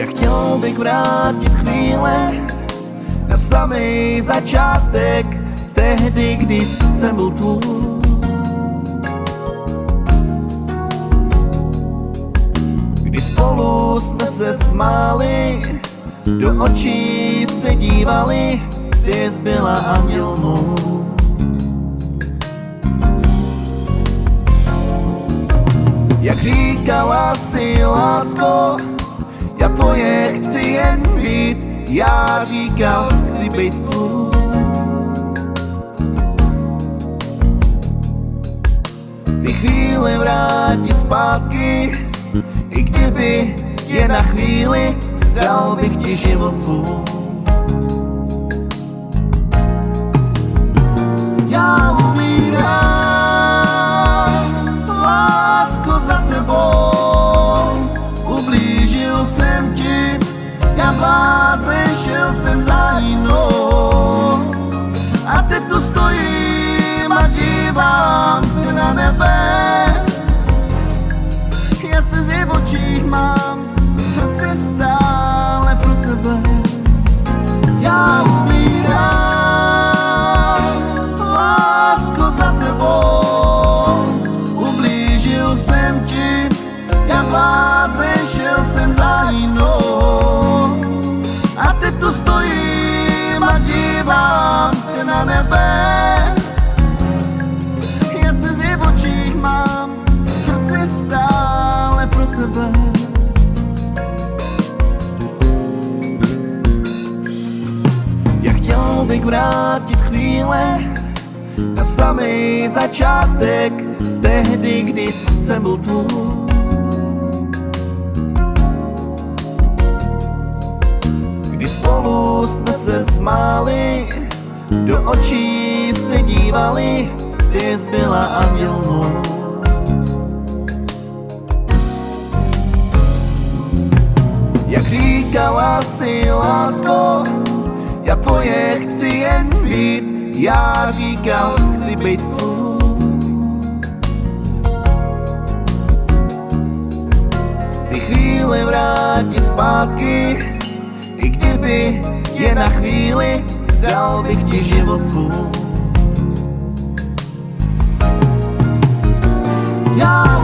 Já chtěl bych vrátit chvíle na samý začátek, tehdy, když jsem byl tvůj. Kdy spolu jsme se smáli, do očí se dívali, ty jsi byla anděl můj. Jak říkala si, lásko, já tvoje chci jen být, já říkal, chci být tvůj. Ty chvíli vrátit zpátky, i kdyby je na chvíli, dal bych ti život svůj. Já umírám, lásko, za tebou, ublížil jsem ti, já blázen, šel jsem za jinou. A teď tu stojím a dívám se na nebe, já se v očích mám, srdce stále pro tebe. Já umírám, lásko, za tebou, ublížil jsem ti, já blázen, šel jsem za jinou. A teď tu stojím a dívám se na nebe, já se v očích mám, srdce stále pro tebe. Já chtěl bych vrátit chvíle na samý začátek, tehdy, když jsem byl tvůj. Kdy spolu jsme se smáli, do očí se dívali, ty jsi byla anděl můj. Jak říkala si, lásko, já tvoje chci jen být, já říkal, chci být tvůj. Ty chvíli vrátit zpátky, i kdyby je na chvíli, dal bych ti život svůj. Já